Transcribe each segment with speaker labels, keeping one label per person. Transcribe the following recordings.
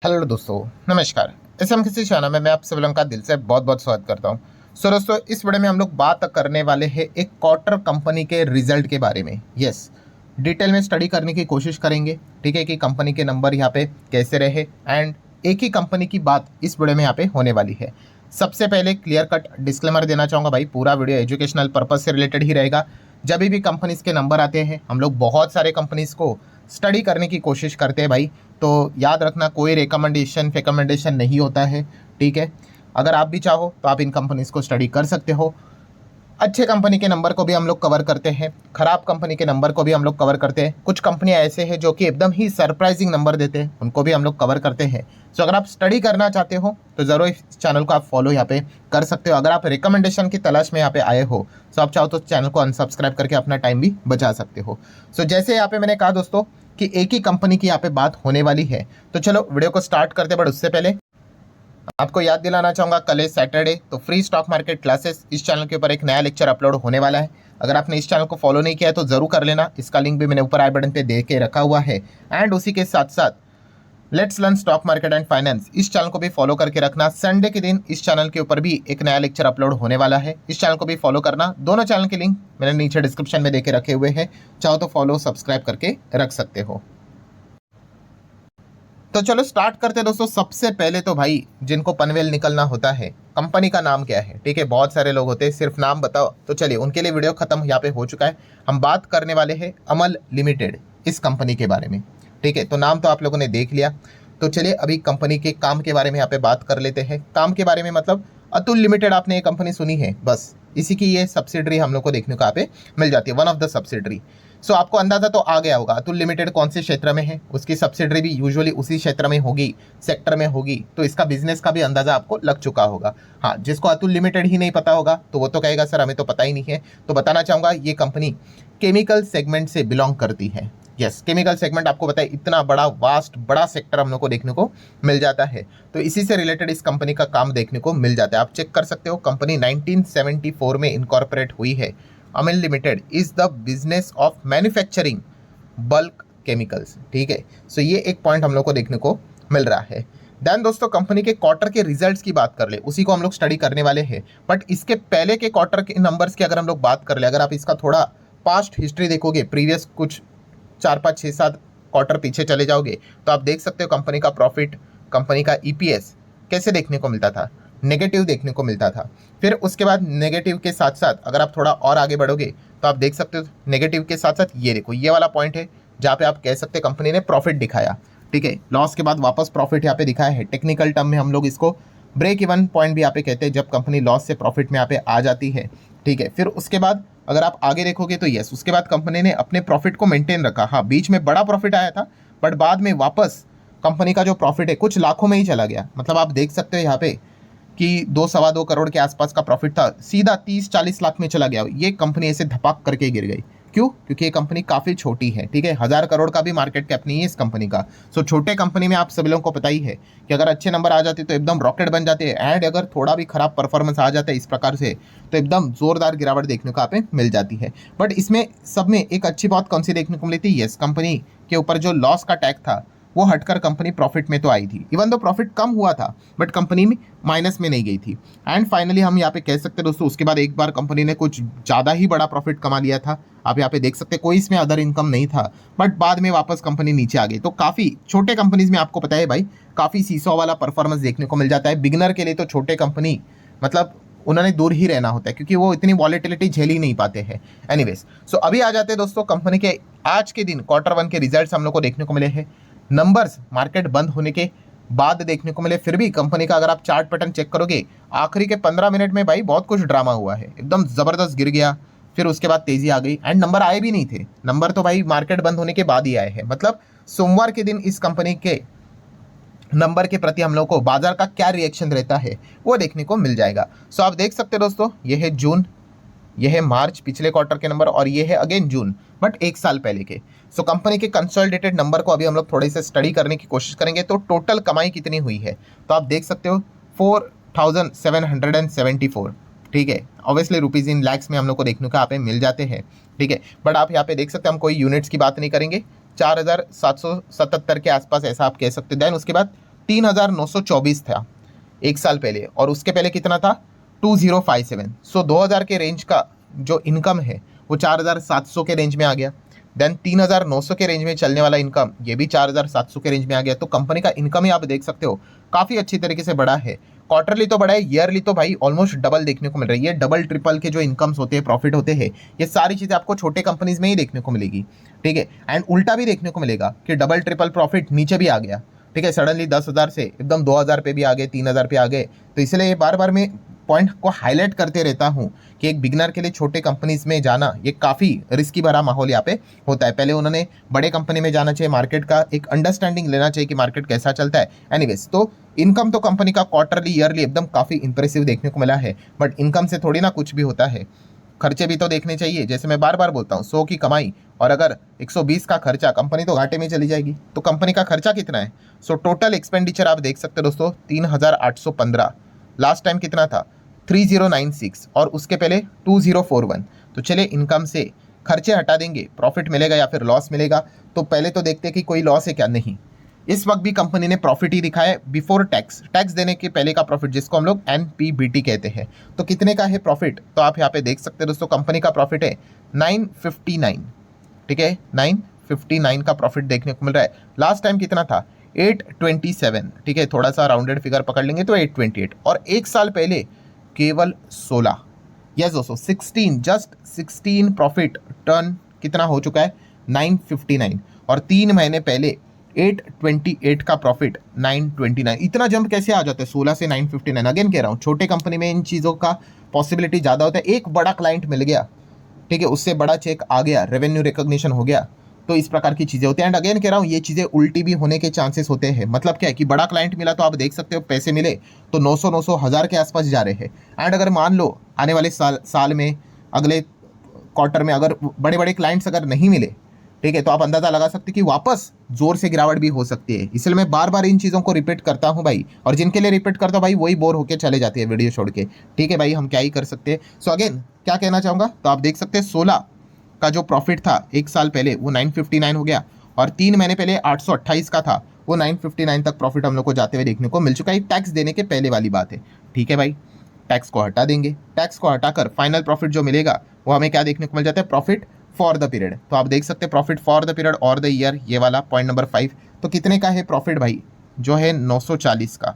Speaker 1: Hello दोस्तों, नमस्कार। इस हम किसी चैनल में मैं आप सभी लोगों का दिल से बहुत बहुत स्वागत करता हूं। दोस्तों, इस वीडियो में हम लोग बात करने वाले हैं एक क्वार्टर कंपनी के रिजल्ट के बारे में। यस, डिटेल में स्टडी करने की कोशिश करेंगे, ठीक है, कि कंपनी के नंबर यहाँ पे कैसे रहे एंड एक ही कंपनी की बात इस वीडियो में यहाँ पे होने वाली है। सबसे पहले क्लियर कट डिस्क्लेमर देना चाहूँगा भाई, पूरा वीडियो एजुकेशनल पर्पज से रिलेटेड ही रहेगा। जब भी कंपनीज के नंबर आते हैं हम लोग बहुत सारे कंपनीज को स्टडी करने की कोशिश करते हैं भाई, तो याद रखना कोई रिकमेंडेशन नहीं होता है, ठीक है। अगर आप भी चाहो तो आप इन कंपनीज को स्टडी कर सकते हो। अच्छे कंपनी के नंबर को भी हम लोग कवर करते हैं, खराब कंपनी के नंबर को भी हम लोग कवर करते हैं। कुछ कंपनियां ऐसे हैं जो कि एकदम ही सरप्राइजिंग नंबर देते हैं, उनको भी हम लोग कवर करते हैं। सो अगर आप स्टडी करना चाहते हो तो ज़रूर इस चैनल को आप फॉलो यहाँ पे कर सकते हो। अगर आप रिकमेंडेशन की तलाश में यहाँ पे आए हो तो आप चाहो तो चैनल को अनसब्सक्राइब करके अपना टाइम भी बचा सकते हो। सो जैसे यहाँ पे मैंने कहा दोस्तों कि एक ही कंपनी की यहाँ पे बात होने वाली है, तो चलो वीडियो को स्टार्ट करते। बट उससे पहले आपको याद दिलाना चाहूँगा, कल है सैटरडे, तो फ्री स्टॉक मार्केट क्लासेस इस चैनल के ऊपर एक नया लेक्चर अपलोड होने वाला है। अगर आपने इस चैनल को फॉलो नहीं किया है तो ज़रूर कर लेना, इसका लिंक भी मैंने ऊपर आई बटन पे दे के रखा हुआ है। एंड उसी के साथ साथ let's learn stock market and finance इस चैनल को भी फॉलो करके रखना। संडे के दिन इस चैनल के ऊपर भी एक नया लेक्चर अपलोड होने वाला है, इस चैनल को भी फॉलो करना। दोनों चैनल के लिंक मैंने नीचे डिस्क्रिप्शन में दे के रखे हुए हैं, चाहो तो फॉलो सब्सक्राइब करके रख सकते हो। तो चलो स्टार्ट करते हैं दोस्तों। सबसे पहले तो भाई जिनको पनवेल निकलना होता है, कंपनी का नाम क्या है, ठीक है। बहुत सारे लोग होते हैं सिर्फ नाम बताओ, तो चलिए उनके लिए वीडियो खत्म यहाँ पे हो चुका है। हम बात करने वाले हैं अमल लिमिटेड इस कंपनी के बारे में, ठीक है। तो नाम तो आप लोगों ने देख लिया, तो चलिए अभी कंपनी के काम के बारे में यहाँ पे बात कर लेते हैं। काम के बारे में मतलब अतुल लिमिटेड आपने ये कंपनी सुनी है, बस इसी की ये सब्सिडरी हम लोग को देखने को यहाँ पे मिल जाती है, वन ऑफ द सब्सिडरी। सो आपको अंदाजा तो आ गया होगा अतुल लिमिटेड कौन से क्षेत्र में है, उसकी सब्सिडरी भी यूजुअली उसी क्षेत्र में होगी, सेक्टर में होगी, तो इसका बिजनेस का भी अंदाजा आपको लग चुका होगा। हाँ, जिसको अतुल लिमिटेड ही नहीं पता होगा तो वो तो कहेगा सर हमें तो पता ही नहीं है। तो बताना चाहूँगा ये कंपनी केमिकल सेगमेंट से बिलोंग करती है। यस, केमिकल सेगमेंट आपको पता है इतना बड़ा वास्ट बड़ा सेक्टर हम लोग को देखने को मिल जाता है, तो इसी से रिलेटेड इस कंपनी का काम देखने को मिल जाता है। आप चेक कर सकते हो, कंपनी 1974 में इनकॉर्पोरेट हुई है। Amal limited is the business of manufacturing bulk chemicals, ठीक है। सो ये एक पॉइंट हम लोग को देखने को मिल रहा है। देन दोस्तों कंपनी के क्वार्टर के रिजल्ट्स की बात कर ले, उसी को हम लोग स्टडी करने वाले हैं। बट इसके पहले के क्वार्टर के नंबर्स की अगर हम लोग बात कर ले, अगर आप इसका थोड़ा पास्ट हिस्ट्री देखोगे, प्रीवियस कुछ 4 5 6 7 क्वार्टर पीछे चले जाओगे, तो आप देख सकते हो कंपनी का प्रॉफिट, कंपनी का ईपीएस कैसे देखने को मिलता था, नेगेटिव देखने को मिलता था। फिर उसके बाद नेगेटिव के साथ साथ अगर आप थोड़ा और आगे बढ़ोगे तो आप देख सकते हो नेगेटिव के साथ साथ ये देखो, ये वाला पॉइंट है जहाँ पे आप कह सकते हैं कंपनी ने प्रॉफिट दिखाया, ठीक है। लॉस के बाद वापस प्रॉफिट यहाँ पे दिखाया है। टेक्निकल टर्म में हम लोग इसको ब्रेक इवन पॉइंट भी यहाँ पे कहते हैं, जब कंपनी लॉस से प्रॉफिट में यहाँ पे आ जाती है, ठीक है। फिर उसके बाद अगर आप आगे देखोगे तो यस, उसके बाद कंपनी ने अपने प्रॉफिट को मेंटेन रखा। हाँ, बीच में बड़ा प्रॉफिट आया था, बट बाद में वापस कंपनी का जो प्रॉफिट है कुछ लाखों में ही चला गया। मतलब आप देख सकते हो यहाँ पे कि 2 सवा 2 करोड़ के आसपास का प्रॉफिट था, सीधा 30 40 लाख में चला गया। ये कंपनी ऐसे धपाक करके गिर गई। क्यों? क्योंकि ये कंपनी काफ़ी छोटी है, ठीक है। 1000 करोड़ का भी मार्केट कैप नहीं है इस कंपनी का। सो छोटे कंपनी में आप सभी लोगों को पता ही है कि अगर अच्छे नंबर आ जाते तो एकदम रॉकेट बन जाते हैं, एंड अगर थोड़ा भी खराब परफॉर्मेंस आ जाता है इस प्रकार से तो एकदम जोरदार गिरावट देखने को आप मिल जाती है। बट इसमें सब में एक अच्छी बात कौन सी देखने को मिली थी, यस, कंपनी के ऊपर जो लॉस का टैग था वो हटकर कंपनी प्रॉफिट में तो आई थी। इवन दो प्रॉफिट कम हुआ था बट कंपनी में माइनस में नहीं गई थी। एंड फाइनली हम यहाँ पे कह सकते हैं दोस्तों, उसके बाद एक बार कंपनी ने कुछ ज़्यादा ही बड़ा प्रॉफिट कमा लिया था। आप यहाँ पे देख सकते हैं कोई इसमें अदर इनकम नहीं था, बट बाद में वापस कंपनी नीचे आ गई। तो काफ़ी छोटे कंपनीज में आपको पता है भाई काफ़ी सीसॉ वाला परफॉर्मेंस देखने को मिल जाता है। बिगनर के लिए तो छोटे कंपनी मतलब उन्होंने दूर ही रहना होता है, क्योंकि वो इतनी वॉलेटिलिटी झेल ही नहीं पाते हैं। एनीवेज, सो अभी आ जाते हैं दोस्तों कंपनी के आज के दिन Q1 के रिजल्ट्स हम लोग को देखने को मिले हैं। नंबर्स मार्केट बंद होने के बाद देखने को मिले, फिर भी कंपनी का अगर आप चार्ट पैटर्न चेक करोगे आखिरी के 15 मिनट में भाई बहुत कुछ ड्रामा हुआ है, एकदम ज़बरदस्त गिर गया, फिर उसके बाद तेज़ी आ गई, एंड नंबर आए भी नहीं थे। नंबर तो भाई मार्केट बंद होने के बाद ही आए हैं। मतलब सोमवार के दिन इस कंपनी के नंबर के प्रति हम लोग को बाजार का क्या रिएक्शन रहता है वो देखने को मिल जाएगा। सो आप देख सकते हो दोस्तों, ये है जून, ये है मार्च पिछले क्वार्टर के नंबर, और ये है अगेन जून बट एक साल पहले के। सो कंपनी के कंसोलिडेटेड नंबर को अभी हम लोग थोड़े से स्टडी करने की कोशिश करेंगे। तो टोटल कमाई कितनी हुई है तो आप देख सकते हो 4774, ठीक है। ऑब्वियसली रुपीज़ इन लैक्स में हम लोग को देखने को यहाँ पे मिल जाते हैं, ठीक है। बट आप यहाँ पे देख सकते हैं हम कोई यूनिट्स की बात नहीं करेंगे, 4777 के आसपास ऐसा आप कह सकते हैं। देन उसके बाद 3,924 था एक साल पहले, और उसके पहले कितना था 2057। सो 2000 के रेंज का जो इनकम है वो 4700 के रेंज में आ गया। देन 3900 के रेंज में चलने वाला इनकम ये भी 4700 के रेंज में आ गया। तो कंपनी का इनकम ही आप देख सकते हो काफ़ी अच्छी तरीके से बढ़ा है। क्वार्टरली तो बढ़ा है, ईयरली तो भाई ऑलमोस्ट डबल देखने को मिल रही है। डबल ट्रिपल के जो इनकम्स होते हैं, प्रॉफिट होते हैं, ये सारी चीज़ें आपको छोटे कंपनीज में ही देखने को मिलेगी। ठीक है, एंड उल्टा भी देखने को मिलेगा कि डबल ट्रिपल प्रॉफिट नीचे भी आ गया। ठीक है, सडनली 10,000 से एकदम 2,000 पे भी आ गए, 3,000 पे आ गए। तो इसलिए ये बार बार मैं पॉइंट को हाईलाइट करते रहता हूँ कि एक बिगनर के लिए छोटे कंपनीज में जाना ये काफ़ी रिस्की भरा माहौल यहाँ पे होता है। पहले उन्होंने बड़े कंपनी में जाना चाहिए, मार्केट का एक अंडरस्टैंडिंग लेना चाहिए कि मार्केट कैसा चलता है। एनीवेज, तो इनकम तो कंपनी का क्वार्टरली ईयरली एकदम काफ़ी इंप्रेसिव देखने को मिला है, बट इनकम से थोड़ी ना कुछ भी होता है, खर्चे भी तो देखने चाहिए। जैसे मैं बार बार बोलता हूँ, 100 की कमाई और अगर 120 का खर्चा, कंपनी तो घाटे में चली जाएगी। तो कंपनी का खर्चा कितना है? सो टोटल एक्सपेंडिचर आप देख सकते हो दोस्तों 3,815। लास्ट टाइम कितना था 3096, और उसके पहले 2041। तो चलिए इनकम से खर्चे हटा देंगे, प्रॉफिट मिलेगा या फिर लॉस मिलेगा। तो पहले तो देखते हैं कि कोई लॉस है क्या। नहीं, इस वक्त भी कंपनी ने प्रॉफिट ही दिखाया है बिफोर टैक्स, टैक्स देने के पहले का प्रॉफिट, जिसको हम लोग NPBT कहते हैं। तो कितने का है प्रॉफिट? तो आप यहाँ पे देख सकते हैं दोस्तों, कंपनी का प्रॉफिट है 959। ठीक है, 959 का प्रॉफिट देखने को मिल रहा है। लास्ट टाइम कितना था 827। ठीक है, थोड़ा सा राउंडेड फिगर पकड़ लेंगे तो 828, और एक साल पहले केवल 16। यस दोस्तों, 16, जस्ट 16 प्रॉफिट टर्न कितना हो चुका है 959, और 3 महीने पहले 828 का प्रॉफिट 929। इतना जंप कैसे आ जाता है 16 से 959? अगेन कह रहा हूँ, छोटे कंपनी में इन चीज़ों का पॉसिबिलिटी ज़्यादा होता है। एक बड़ा क्लाइंट मिल गया, ठीक है, उससे बड़ा चेक आ गया, रेवेन्यू रिकॉग्निशन हो गया, तो इस प्रकार की चीज़ें होती हैं। एंड अगेन कह रहा हूँ, ये चीज़ें उल्टी भी होने के चांसेस होते हैं। मतलब क्या है कि बड़ा क्लाइंट मिला तो आप देख सकते हो पैसे मिले तो 900 1000 के आसपास जा रहे हैं। एंड अगर मान लो आने वाले साल में, अगले क्वार्टर में अगर बड़े बड़े क्लाइंट्स अगर नहीं मिले, ठीक है, तो आप अंदाजा लगा सकते कि वापस जोर से गिरावट भी हो सकती है। इसलिए मैं बार बार इन चीज़ों को रिपीट करता हूं भाई, और जिनके लिए रिपीट करता हूं भाई वही बोर होकर चले जाते हैं वीडियो छोड़ के। ठीक है भाई, हम क्या ही कर सकते हैं। सो अगेन क्या कहना चाहूँगा, तो आप देख सकते हैं 16 का जो प्रॉफिट था एक साल पहले वो 959 हो गया, और 3 महीने पहले 828 का था, वो 959 तक प्रॉफिट हम लोग को जाते हुए देखने को मिल चुका है। टैक्स देने के पहले वाली बात है। ठीक है भाई, टैक्स को हटा देंगे, टैक्स को हटाकर फाइनल प्रॉफिट जो मिलेगा वो हमें क्या देखने को मिल जाता है, प्रॉफिट फॉर द पीरियड। तो आप देख सकते हैं प्रॉफिट फॉर द पीरियड और द ईयर, ये वाला पॉइंट नंबर 5। तो कितने का है प्रॉफिट भाई, जो है 940 का,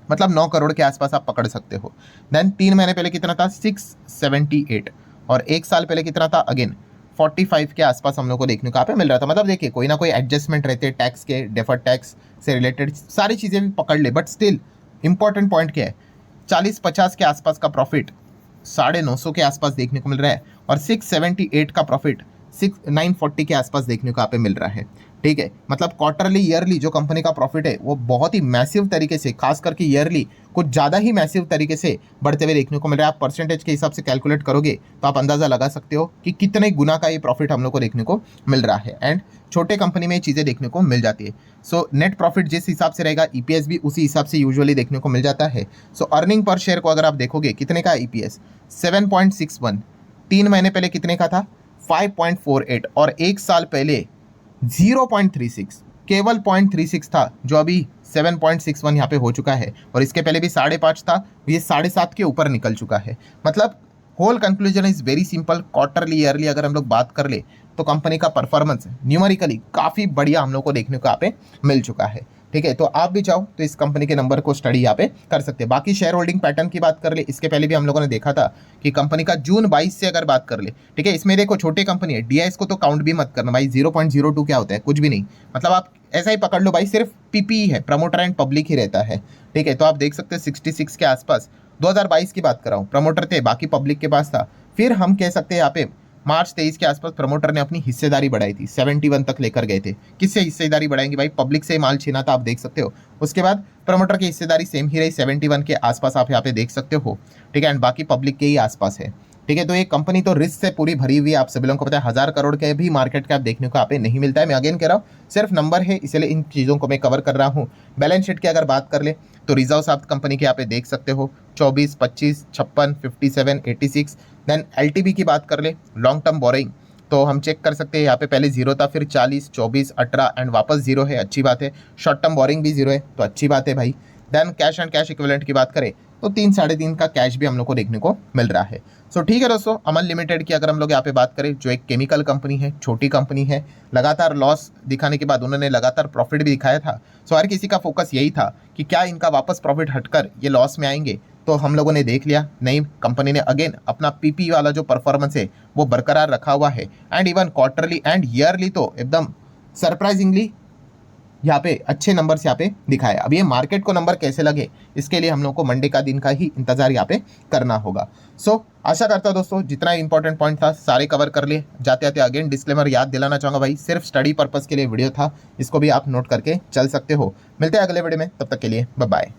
Speaker 1: मतलब 9 करोड़ के आसपास आप पकड़ सकते हो। देन 3 महीने पहले कितना था 678, और एक साल पहले कितना था अगेन 45 के आसपास हम लोग को देखने को यहाँ पे मिल रहा था। मतलब देखिए कोई ना कोई एडजस्टमेंट रहते हैं टैक्स के, डेफर्ड टैक्स से रिलेटेड सारी चीज़ें भी पकड़ ले, बट स्टिल इंपॉर्टेंट पॉइंट क्या है, 40-50 के आसपास का प्रॉफिट 950 के आसपास देखने को मिल रहा है, और 678 का प्रॉफिट 940 के आसपास देखने को यहाँ पे मिल रहा है। ठीक है, मतलब क्वार्टरली ईयरली जो कंपनी का प्रॉफिट है वो बहुत ही मैसिव तरीके से, खास करके ईयरली कुछ ज़्यादा ही मैसिव तरीके से बढ़ते हुए देखने को मिल रहा है। आप परसेंटेज के हिसाब से कैलकुलेट करोगे तो आप अंदाज़ा लगा सकते हो कि कितने गुना का ये प्रॉफिट हम लोग को देखने को मिल रहा है। एंड छोटे कंपनी में ये चीज़ें देखने को मिल जाती है। सो नेट प्रॉफिट जिस हिसाब से रहेगा, EPS भी उसी हिसाब से यूजुअली देखने को मिल जाता है। सो अर्निंग पर शेयर को अगर आप देखोगे कितने का EPS 7.61, 3 महीने पहले कितने का था 5.48, और एक साल पहले 0.36, केवल 0.36 था, जो अभी 7.61 यहाँ पे हो चुका है, और इसके पहले भी 5.5 था, ये 7.5 के ऊपर निकल चुका है। मतलब whole conclusion is very simple, quarterly yearly अगर हम लोग बात कर ले तो कंपनी का परफॉर्मेंस न्यूमेरिकली काफ़ी बढ़िया हम लोग को देखने को यहाँ पे मिल चुका है। ठीक है, तो आप भी चाहो तो इस कंपनी के नंबर को स्टडी यहाँ पे कर सकते हैं। बाकी शेयर होल्डिंग पैटर्न की बात कर ले, इसके पहले भी हम लोगों ने देखा था कि कंपनी का जून 22 से अगर बात कर ले, ठीक है, इसमें देखो छोटे कंपनी है, DIS को तो काउंट भी मत करना भाई, 0.02 क्या होता है, कुछ भी नहीं। मतलब आप ऐसा ही पकड़ लो भाई, सिर्फ PPE है, प्रमोटर एंड पब्लिक ही रहता है। ठीक है, तो आप देख सकते हैं 66 के आसपास 2022 की बात कर रहा हूँ, प्रमोटर थे, बाकी पब्लिक के पास था। फिर हम कह सकते हैं यहाँ पे मार्च 23 के आसपास प्रमोटर ने अपनी हिस्सेदारी बढ़ाई थी, 71 तक लेकर गए थे। किससे हिस्सेदारी बढ़ाएंगे भाई, पब्लिक से माल छीना था, आप देख सकते हो। उसके बाद प्रमोटर की हिस्सेदारी सेम ही रही, 71 के आसपास आप यहाँ पे देख सकते हो। ठीक है, एंड बाकी पब्लिक के ही आसपास है। ठीक है, तो ये कंपनी तो रिस्क से पूरी भरी हुई है, आप सभी लोगों को पता है। 1000 करोड़ के भी मार्केट कैप देखने को यहाँ पे नहीं मिलता है। मैं अगेन कह रहा हूँ सिर्फ नंबर है, इसलिए इन चीज़ों को मैं कवर कर रहा हूँ। बैलेंस शीट की अगर बात कर ले तो रिजर्व्स आप कंपनी के यहाँ पे देख सकते हो 24, 25, 56, 57, 86। देन LTV की बात कर ले, लॉन्ग टर्म बोरिंग तो हम चेक कर सकते हैं यहाँ पे पहले जीरो था, फिर 40, 24, 18 एंड वापस जीरो है, अच्छी बात है। शॉर्ट टर्म बोरिंग भी जीरो है तो अच्छी बात है भाई। Then cash and cash equivalent की बात करें तो 3 साढ़े 3 का कैश भी हम लोग को देखने को मिल रहा है। सो ठीक है दोस्तों, अमन लिमिटेड की अगर हम लोग यहाँ पे बात करें, जो एक केमिकल कंपनी है, छोटी कंपनी है, लगातार लॉस दिखाने के बाद उन्होंने लगातार प्रॉफिट भी दिखाया था। सो हर किसी का फोकस यही था कि क्या इनका वापस प्रॉफिट हटकर ये लॉस में आएंगे, तो हम लोगों ने देख लिया नई कंपनी ने अगेन अपना पीपी वाला जो परफॉर्मेंस है वो बरकरार रखा हुआ है। And even quarterly and yearly तो एकदम सरप्राइजिंगली यहाँ पे अच्छे नंबर्स यहाँ पे दिखाए। अब ये मार्केट को नंबर कैसे लगे, इसके लिए हम लोग को मंडे का दिन का ही इंतजार यहाँ पे करना होगा। सो आशा करता हूँ दोस्तों जितना इंपॉर्टेंट पॉइंट था सारे कवर कर लिए। जाते जाते अगेन डिस्क्लेमर याद दिलाना चाहूँगा भाई, सिर्फ स्टडी पर्पस के लिए वीडियो था, इसको भी आप नोट करके चल सकते हो। मिलते हैं अगले वीडियो में, तब तक के लिए बाय बाय।